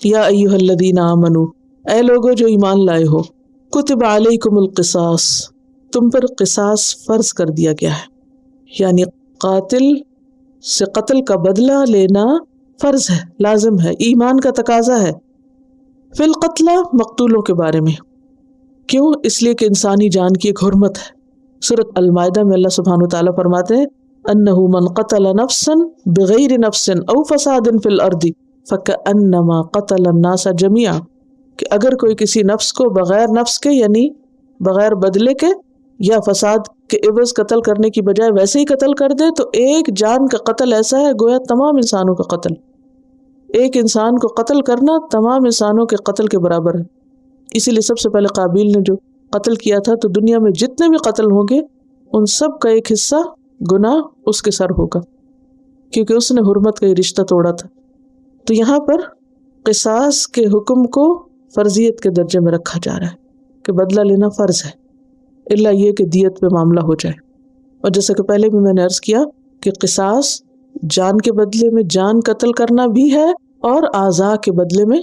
یا ایھا الذین آمنوا، اے لوگو جو ایمان لائے ہو، کتب علیکم القصاص، تم پر قصاص فرض کر دیا گیا ہے، یعنی قاتل سے قتل کا بدلہ لینا فرض ہے، لازم ہے، ایمان کا تقاضا ہے۔ فی القتلى، مقتولوں کے بارے میں، کیوں؟ اس لیے کہ انسانی جان کی ایک حرمت ہے۔ سورۃ المائدہ میں اللہ سبحانہ وتعالیٰ فرماتے ہیں انہ من قتل نفسا بغیر نفس او فساد فی الارض فکأنما قتل الناس جميعا، کہ اگر کوئی کسی نفس کو بغیر نفس کے، یعنی بغیر بدلے کے یا فساد کے عوض قتل کرنے کی بجائے ویسے ہی قتل کر دے تو ایک جان کا قتل ایسا ہے گویا تمام انسانوں کا قتل۔ ایک انسان کو قتل کرنا تمام انسانوں کے قتل کے برابر ہے۔ اسی لیے سب سے پہلے قابیل نے جو قتل کیا تھا، تو دنیا میں جتنے بھی قتل ہوں گے ان سب کا ایک حصہ گناہ اس کے سر ہوگا، کیونکہ اس نے حرمت کا یہ رشتہ توڑا تھا۔ تو یہاں پر قصاص کے حکم کو فرضیت کے درجے میں رکھا جا رہا ہے کہ بدلہ لینا فرض ہے، الا یہ کہ دیت پہ معاملہ ہو جائے۔ اور جیسا کہ پہلے بھی میں نے عرض کیا کہ قصاص جان کے بدلے میں جان قتل کرنا بھی ہے اور اعضاء کے بدلے میں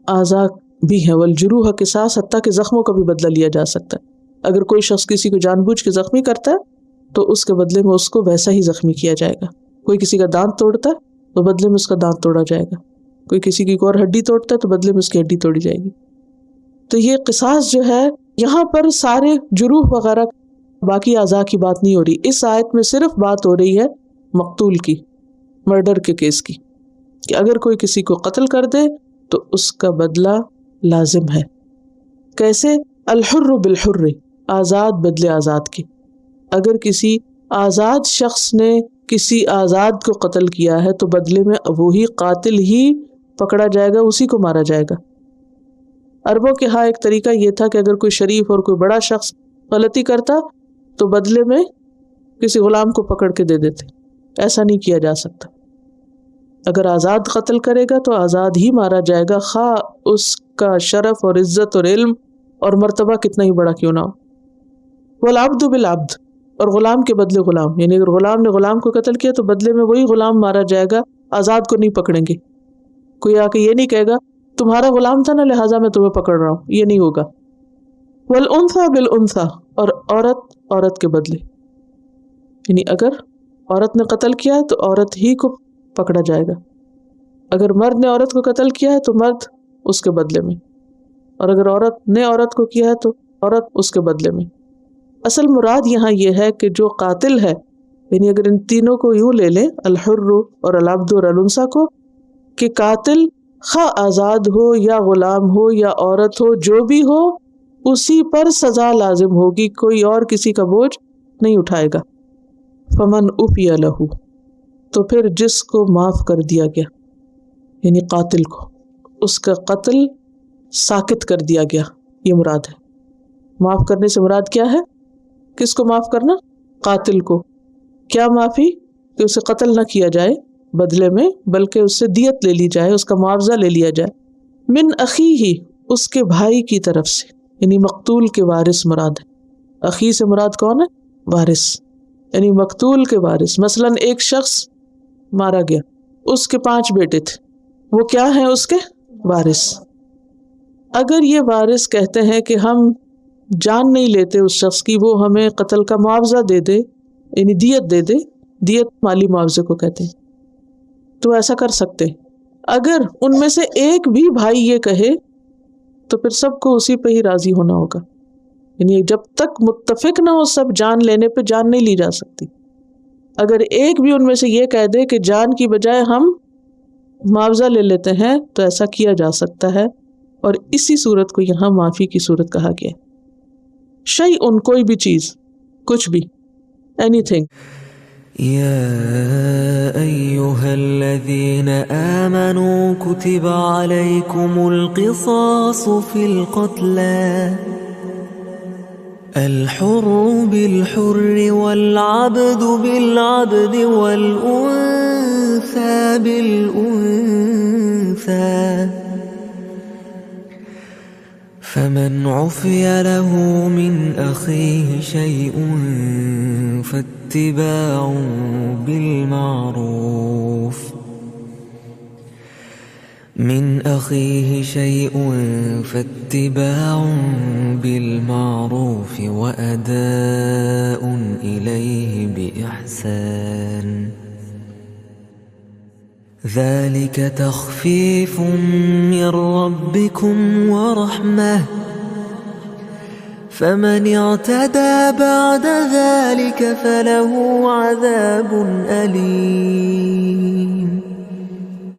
اعضاء بھی ہے، والجروح قصاص، حتیٰ کہ زخموں کا بھی بدلہ لیا جا سکتا ہے۔ اگر کوئی شخص کسی کو جان بوجھ کے زخمی کرتا ہے تو اس کے بدلے میں اس کو ویسا ہی زخمی کیا جائے گا۔ کوئی کسی کا دانت توڑتا ہے تو بدلے میں اس کا دانت توڑا جائے گا، کوئی کسی کی اور ہڈی توڑتا ہے تو بدلے میں اس کی ہڈی توڑی جائے گی۔ تو یہ قصاص جو ہے یہاں پر سارے جروح وغیرہ باقی اعضاء کی بات نہیں ہو رہی، اس آیت میں صرف بات ہو رہی ہے مقتول کی، مرڈر کے کیس کی، کہ اگر کوئی کسی کو قتل کر دے تو اس کا بدلہ لازم ہے۔ کیسے؟ الحر بالحر، آزاد بدلے آزاد کے۔ اگر کسی آزاد شخص نے کسی آزاد کو قتل کیا ہے تو بدلے میں وہی قاتل ہی پکڑا جائے گا، اسی کو مارا جائے گا۔ عربوں کے ہاں ایک طریقہ یہ تھا کہ اگر کوئی شریف اور کوئی بڑا شخص غلطی کرتا تو بدلے میں کسی غلام کو پکڑ کے دے دیتے، ایسا نہیں کیا جا سکتا۔ اگر آزاد قتل کرے گا تو آزاد ہی مارا جائے گا، خواہ اس کا شرف اور عزت اور علم اور مرتبہ کتنا ہی بڑا کیوں نہ ہو۔ والعبد بالعبد، اور غلام کے بدلے غلام، یعنی اگر غلام نے غلام کو قتل کیا تو بدلے میں وہی غلام مارا جائے گا، آزاد کو نہیں پکڑیں گے۔ کوئی آ کے یہ نہیں کہے گا تمہارا غلام تھا نا لہٰذا میں تمہیں پکڑ رہا ہوں، یہ نہیں ہوگا۔ والانثى بالانثى، اور عورت عورت کے بدلے، یعنی اگر عورت نے قتل کیا ہے تو عورت ہی کو پکڑا جائے گا، اگر مرد نے عورت کو قتل کیا ہے تو مرد اس کے بدلے میں، اور اگر عورت نے عورت کو کیا ہے تو عورت اس کے بدلے میں۔ اصل مراد یہاں یہ ہے کہ جو قاتل ہے، یعنی اگر ان تینوں کو یوں لے لیں، الحر اور العبد اور الانثى کو، کہ قاتل خواہ آزاد ہو یا غلام ہو یا عورت ہو، جو بھی ہو اسی پر سزا لازم ہوگی، کوئی اور کسی کا بوجھ نہیں اٹھائے گا۔ فمن عفی لہ، تو پھر جس کو معاف کر دیا گیا، یعنی قاتل کو، اس کا قتل ساکت کر دیا گیا، یہ مراد ہے۔ معاف کرنے سے مراد کیا ہے؟ کس کو معاف کرنا؟ قاتل کو۔ کیا معافی؟ کہ اسے قتل نہ کیا جائے بدلے میں، بلکہ اس سے دیت لے لی جائے، اس کا معاوضہ لے لیا جائے۔ من اخیہ، اس کے بھائی کی طرف سے، یعنی مقتول کے وارث مراد ہے۔ اخی سے مراد کون ہے؟ وارث، یعنی مقتول کے وارث۔ مثلا ایک شخص مارا گیا، اس کے 5 بیٹے تھے، وہ کیا ہیں؟ اس کے وارث۔ اگر یہ وارث کہتے ہیں کہ ہم جان نہیں لیتے اس شخص کی، وہ ہمیں قتل کا معاوضہ دے دے، یعنی دیت دے دے، دیت مالی معاوضے کو کہتے ہیں، تو ایسا کر سکتے۔ اگر ان میں سے ایک بھی بھائی یہ کہے تو پھر سب کو اسی پہ ہی راضی ہونا ہوگا، یعنی جب تک متفق نہ ہو سب جان لینے پہ، جان نہیں لی جا سکتی۔ اگر ایک بھی ان میں سے یہ کہہ دے کہ جان کی بجائے ہم معاوضہ لے لیتے ہیں تو ایسا کیا جا سکتا ہے، اور اسی صورت کو یہاں معافی کی صورت کہا گیا ہے۔ شیء، کوئی بھی چیز، کچھ بھی، اینی تھنگ۔ يا أيها الذين آمنوا كتب عليكم القصاص في القتلى الحر بالحر والعبد بالعبد والأنثى بالأنثى فمن عفي له من أخيه شيء فاتباع بالمعروف من أخيه شيء فاتباع بالمعروف وأداء إليه بإحسان ذلك تخفيف من ربكم ورحمة فمن اعتدى بعد ذلك فله عذاب أليم